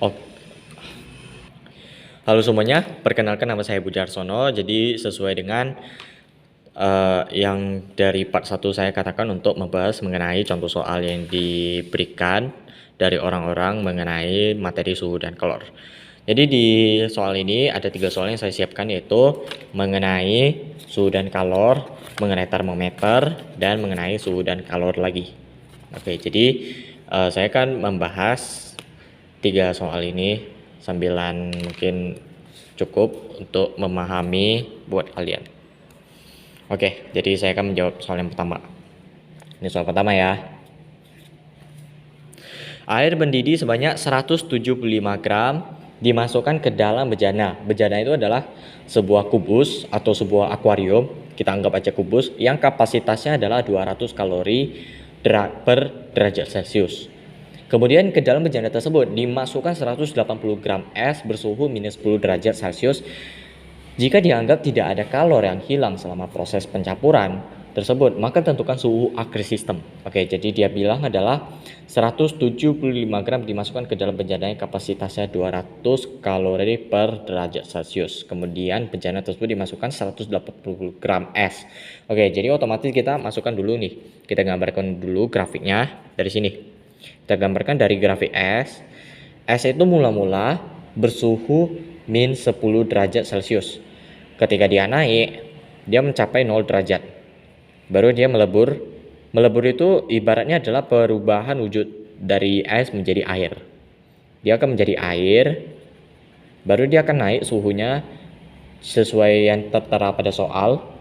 Oh, halo semuanya, perkenalkan nama saya Budi Arsono. Jadi sesuai dengan yang dari part 1 saya katakan untuk membahas mengenai contoh soal yang diberikan dari orang-orang mengenai materi suhu dan kalor. Jadi di soal ini ada 3 soal yang saya siapkan, yaitu mengenai suhu dan kalor, mengenai termometer, dan mengenai suhu dan kalor lagi. Oke, jadi saya akan membahas 3 soal ini sambilan mungkin cukup untuk memahami buat kalian. Oke, jadi saya akan menjawab soal yang pertama. Ini soal pertama ya. Air mendidih sebanyak 175 gram dimasukkan ke dalam bejana. Bejana itu adalah sebuah kubus atau sebuah akuarium, kita anggap aja kubus, yang kapasitasnya adalah 200 kalori per derajat Celcius. Kemudian ke dalam bejana tersebut dimasukkan 180 gram es bersuhu minus 10 derajat Celcius. Jika dianggap tidak ada kalor yang hilang selama proses pencampuran tersebut, maka tentukan suhu akhir sistem. Oke, jadi dia bilang adalah 175 gram dimasukkan ke dalam bejana yang kapasitasnya 200 kalori per derajat Celcius. Kemudian bejana tersebut dimasukkan 180 gram es. Oke, jadi otomatis kita masukkan dulu nih. Kita gambarkan dulu grafiknya dari sini. Kita gambarkan dari grafik es. Es itu mula-mula bersuhu min 10 derajat Celcius. Ketika dia naik, dia mencapai 0 derajat. Baru dia melebur. Melebur itu ibaratnya adalah perubahan wujud dari es menjadi air. Dia akan menjadi air, baru dia akan naik suhunya sesuai yang tertera pada soal.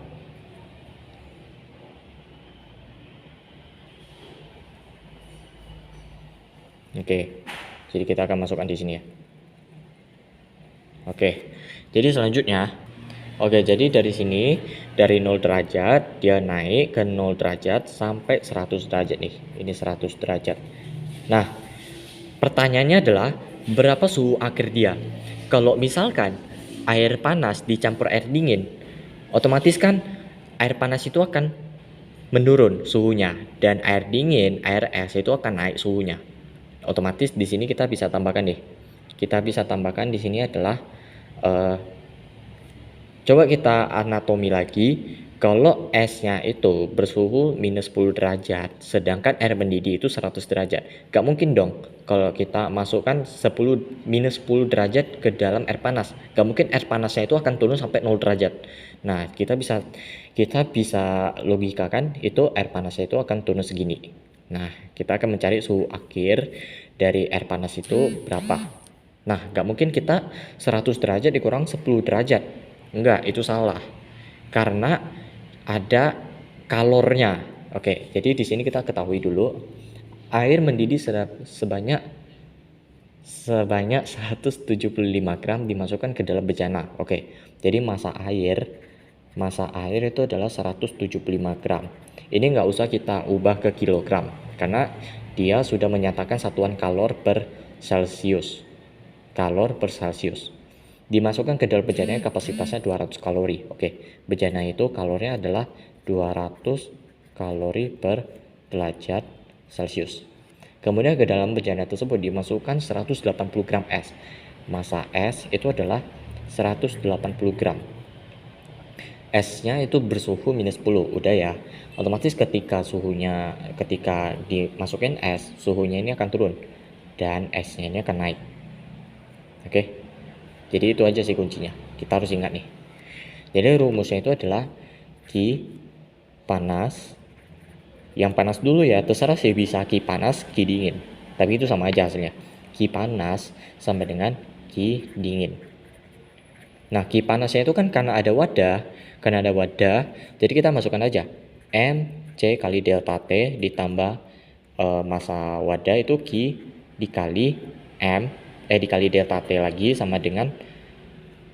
Oke, jadi kita akan masukkan di sini ya. Oke, jadi selanjutnya, jadi dari sini, dari 0 derajat dia naik ke 0 derajat sampai 100 derajat nih. Ini 100 derajat. Nah, pertanyaannya adalah berapa suhu akhir dia? Kalau misalkan air panas dicampur air dingin, otomatis kan air panas itu akan menurun suhunya, dan air dingin, air es itu akan naik suhunya. Otomatis di sini kita bisa tambahkan nih. Kita bisa tambahkan di sini adalah coba kita anatomi lagi. Kalau esnya itu bersuhu minus 10 derajat, sedangkan air mendidih itu 100 derajat. Gak mungkin dong kalau kita masukkan minus 10 derajat ke dalam air panas. Gak mungkin air panasnya itu akan turun sampai 0 derajat. Nah, kita bisa logikakan itu air panasnya itu akan turun segini. Nah, kita akan mencari suhu akhir dari air panas itu berapa. Nah, gak mungkin kita 100 derajat dikurang 10 derajat. Enggak, itu salah. Karena ada kalornya. Oke, jadi di sini kita ketahui dulu air mendidih sebanyak 175 gram dimasukkan ke dalam bejana. Oke, jadi massa air itu adalah 175 gram. Ini nggak usah kita ubah ke kilogram karena dia sudah menyatakan satuan kalor per Celcius. Kalor per Celcius. Dimasukkan ke dalam bejana yang kapasitasnya 200 kalori. Oke, bejana itu kalorinya adalah 200 kalori per derajat Celcius. Kemudian ke dalam bejana tersebut dimasukkan 180 gram es. Massa es itu adalah 180 gram. Esnya itu bersuhu minus 10, udah ya. Otomatis ketika dimasukin es, suhunya ini akan turun dan esnya ini akan naik. Oke. Jadi itu aja sih kuncinya. Kita harus ingat nih. Jadi rumusnya itu adalah Q panas. Yang panas dulu ya, terserah sih, bisa Q panas, Q dingin. Tapi itu sama aja hasilnya. Q panas sama dengan Q dingin. Nah, Q panasnya itu kan karena ada wadah. Jadi kita masukkan aja MC kali delta T ditambah massa wadah itu Q dikali dikali delta T lagi sama dengan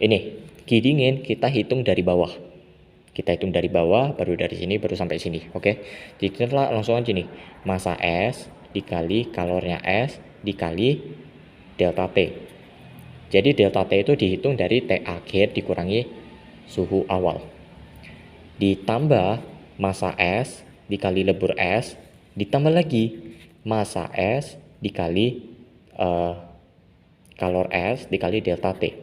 ini Q dingin. Kita hitung dari bawah, baru dari sini baru sampai sini. Oke, jadi kita langsung aja nih, massa S dikali kalornya S dikali delta T. Jadi delta T itu dihitung dari T akhir dikurangi suhu awal, ditambah massa S dikali lebur S, ditambah lagi massa S dikali kalor S dikali delta T.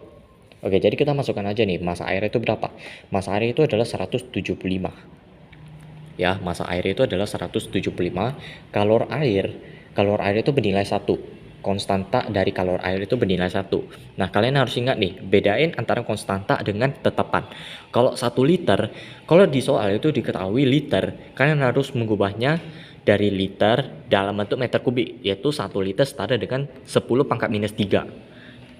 Oke, jadi kita masukkan aja nih, massa air itu berapa? Massa air itu adalah 175. Ya, massa air itu adalah 175. Kalor air itu bernilai 1. Konstanta dari kalor air itu bernilai 1. Nah, kalian harus ingat nih, bedain antara konstanta dengan tetapan. Kalau 1 liter, kalau di soal itu diketahui liter, kalian harus mengubahnya dari liter dalam bentuk meter kubik, yaitu 1 liter setara dengan 10 pangkat minus 3.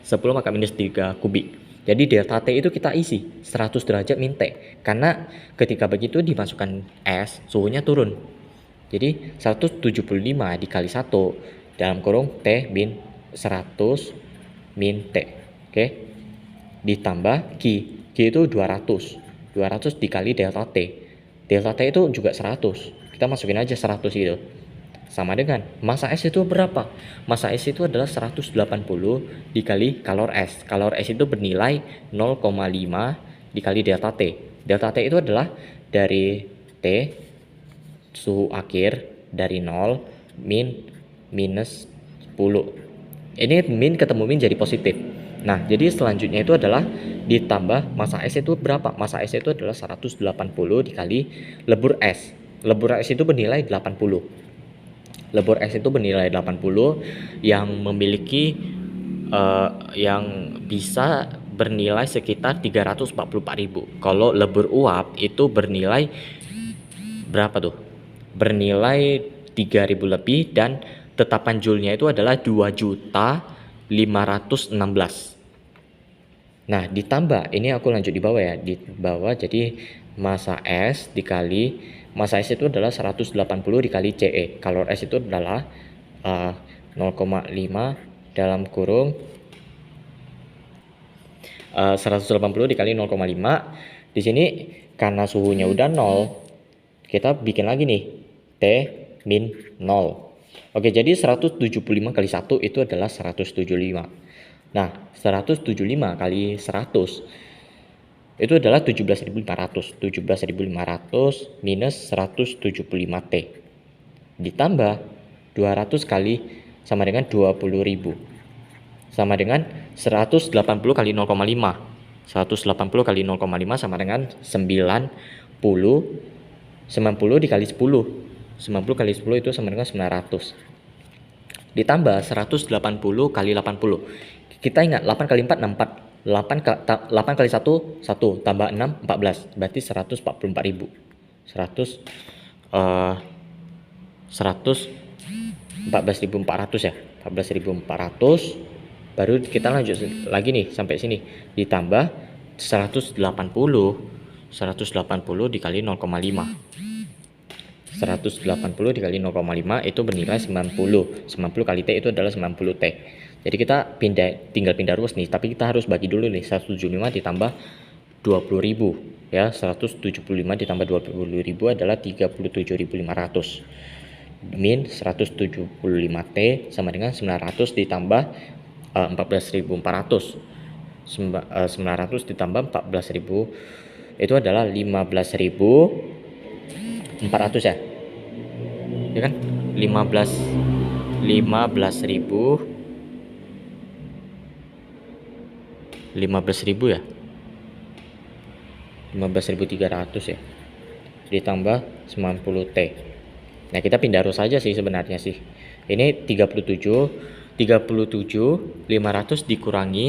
10 pangkat minus 3 kubik. Jadi delta T itu kita isi 100 derajat min T. Karena ketika begitu dimasukkan es, suhunya turun. Jadi 175 dikali 1 dalam kurung T min 100 min T. Oke. Ditambah Q. Q itu 200. 200 dikali delta T. Delta T itu juga 100. Kita masukin aja 100 gitu. Sama dengan massa S itu berapa? Massa S itu adalah 180 dikali kalor S. Kalor S itu bernilai 0,5 dikali delta T. Delta T itu adalah dari T suhu akhir dari 0 min minus 10. Ini min ketemu min jadi positif. Nah, jadi selanjutnya itu adalah ditambah massa S itu berapa? Massa S itu adalah 180 dikali lebur S. Lebur S itu bernilai 80. Lebur S itu bernilai 80 yang memiliki yang bisa bernilai sekitar 344.000. Kalau lebur uap itu bernilai berapa tuh? Bernilai 3.000 lebih dan tetapan joule-nya itu adalah 2.516. Nah, ditambah, ini aku lanjut di bawah ya, di bawah jadi massa S dikali, massa S itu adalah 180 dikali CE, kalor S itu adalah 0,5 dalam kurung 180 dikali 0,5. Di sini karena suhunya udah 0, kita bikin lagi nih, T min 0. Oke, jadi 175 kali 1 itu adalah 175. Nah, 175 kali 100 itu adalah 17.500. 17.500 minus 175 T. Ditambah 200 kali sama dengan 20.000. Sama dengan 180 kali 0,5. 180 kali 0,5 sama dengan 90. 90 dikali 10. 90 kali 10 itu sama dengan 900. Ditambah 180 kali 80. Kita ingat 8 kali 4 64. 8 kali 1 1 tambah 6 14. Berarti 144.000. 114.400 ya. 14.400. Baru kita lanjut lagi nih sampai sini. Ditambah 180 dikali 0,5. 180 dikali 0,5 itu bernilai 90. 90 kali T itu adalah 90 T. Jadi kita tinggal pindah ruas nih, tapi kita harus bagi dulu nih, 175 ditambah 20.000 ya. 175 ditambah 20.000 adalah 37.500 min 175 T sama dengan 900 ditambah 14.400. 900 ditambah 14.000 itu adalah 15.400 ya. Ya kan? 15.000 ya. 15.300 ya. Ditambah 90 T. Nah, kita pindah arus saja sih sebenarnya sih. Ini 37.500 dikurangi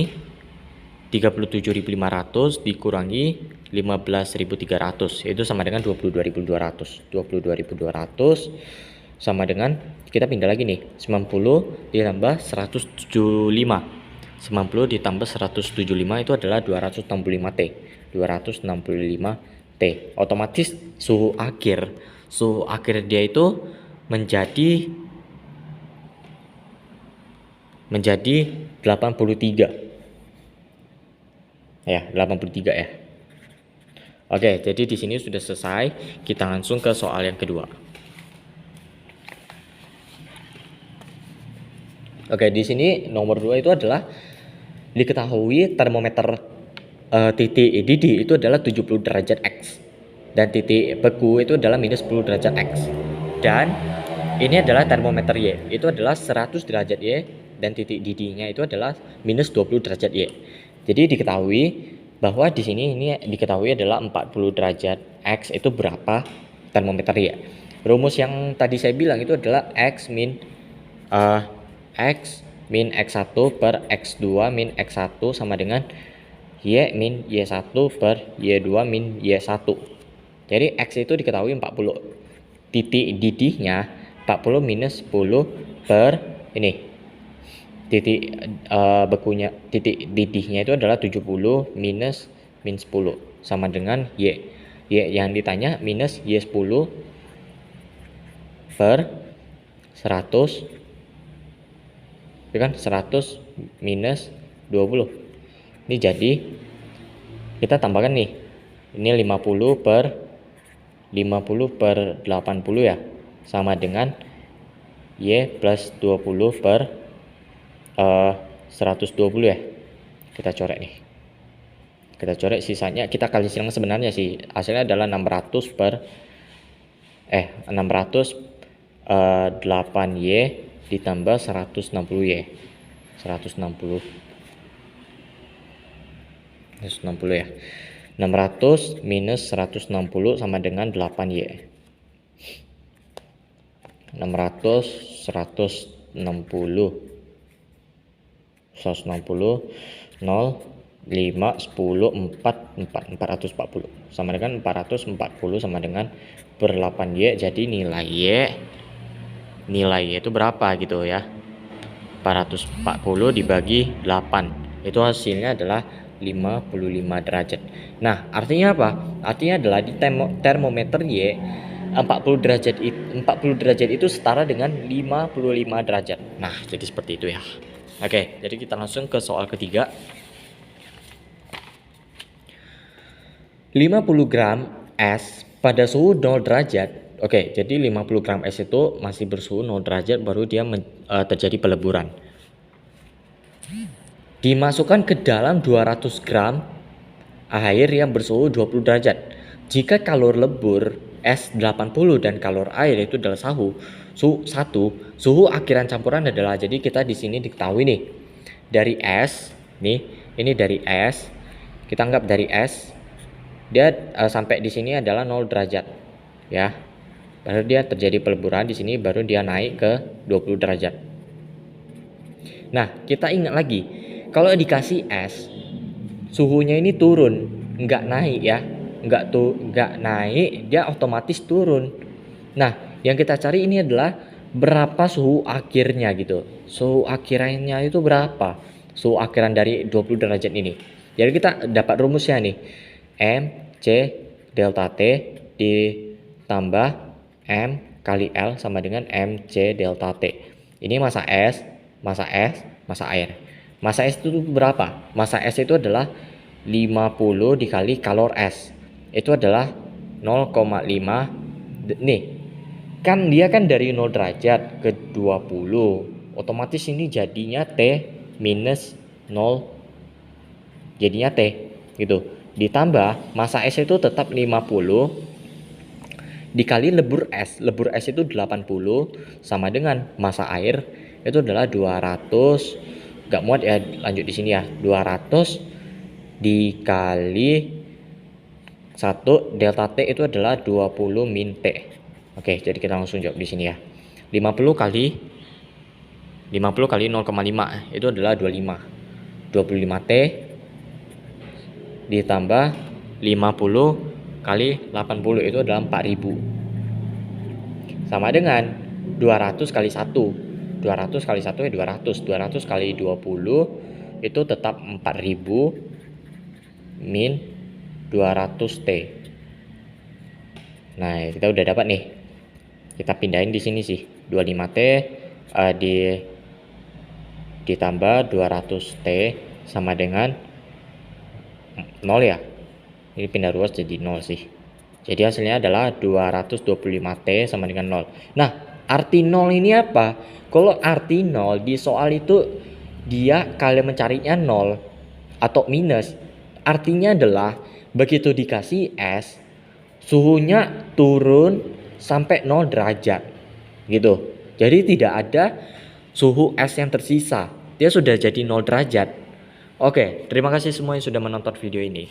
37.500 dikurangi 15.300 itu sama dengan 22.200. 22.200 sama dengan, kita pindah lagi nih, 90 ditambah 175. 90 ditambah 175 itu adalah 265 T. 265 T. Otomatis suhu akhir dia itu menjadi 83. Ya, 83 ya. Oke, jadi di sini sudah selesai. Kita langsung ke soal yang kedua. Oke, di sini nomor 2 itu adalah diketahui termometer titik didih itu adalah 70 derajat X dan titik beku itu adalah minus 10 derajat X. Dan ini adalah termometer Y, itu adalah 100 derajat Y dan titik didihnya itu adalah minus 20 derajat Y. Jadi diketahui bahwa di sini ini diketahui adalah 40 derajat X itu berapa termometer Y. Rumus yang tadi saya bilang itu adalah X min X1 per X2 min X1 sama dengan Y min Y1 per Y2 min Y1. Jadi X itu diketahui 40. Titik didihnya 40 minus 10 per ini. Titik bekunya, titik didihnya itu adalah 70 minus min 10 sama dengan Y. Y yang ditanya minus Y10 per 100. Itu kan 100 minus 20. Ini jadi kita tambahkan nih. Ini 50 per 80 ya. Sama dengan Y plus 20 per 120 ya. Kita coret nih. Kita coret sisanya, kita kali silang sebenarnya sih. Hasilnya adalah 600 per 8Y ditambah 160Y. 160 ya. 600 minus 160 sama dengan 8Y. 600 160 0 5 10 4 440 sama dengan 440 sama dengan per 8Y. Jadi nilai Y itu berapa gitu ya, 440 dibagi 8 itu hasilnya adalah 55 derajat. Nah artinya apa? Artinya adalah di termometer Y 40 derajat itu setara dengan 55 derajat. Nah jadi seperti itu ya. Oke, jadi kita langsung ke soal ketiga. 50 gram es pada suhu 0 derajat. Oke, jadi 50 gram es itu masih bersuhu 0 derajat baru dia terjadi peleburan. Dimasukkan ke dalam 200 gram air yang bersuhu 20 derajat. Jika kalor lebur es 80 dan kalor air itu adalah suhu 1, suhu akhiran campuran adalah, jadi kita di sini diketahui nih dari es nih, ini dari es, kita anggap dari es dia sampai di sini adalah 0 derajat ya. Baru dia terjadi peleburan di sini, baru dia naik ke 20 derajat. Nah, kita ingat lagi, kalau dikasih es suhunya ini turun, nggak naik ya, nggak naik, dia otomatis turun. Nah, yang kita cari ini adalah berapa suhu akhirnya gitu. Suhu akhirnya itu berapa? Suhu akhiran dari 20 derajat ini. Jadi kita dapat rumusnya nih. MC delta T ditambah M kali L sama dengan MC delta T. Ini massa es, massa air. Massa es itu berapa? Massa es itu adalah 50 dikali kalor es. Itu adalah 0,5. Nih, kan dia kan dari 0 derajat ke 20. Otomatis ini jadinya T minus 0. Jadinya T gitu. Ditambah massa es itu tetap 50 dikali lebur es. Lebur es itu 80 sama dengan massa air itu adalah 200. Gak muat ya, lanjut di sini ya. 200 dikali 1 delta T itu adalah 20 min T. Oke, jadi kita langsung jawab di sini ya. 50 kali 0,5 itu adalah 25. 25 T ditambah 50 kali 80 itu adalah 4000. Sama dengan 200 kali 1. 200 kali 1 ya 200. 200 kali 20 itu tetap 4000 min 200 T. Nah, kita udah dapat nih. Kita pindahin di sini sih. 25T ditambah 200T sama dengan 0 ya. Ini pindah ruas jadi 0 sih. Jadi hasilnya adalah 225T sama dengan 0. Nah, arti 0 ini apa? Kalau arti 0 di soal itu dia kalian mencarinya 0 atau minus. Artinya adalah begitu dikasih es, suhunya turun sampai 0 derajat gitu. Jadi tidak ada suhu es yang tersisa. Dia sudah jadi 0 derajat. Oke, terima kasih semua yang sudah menonton video ini.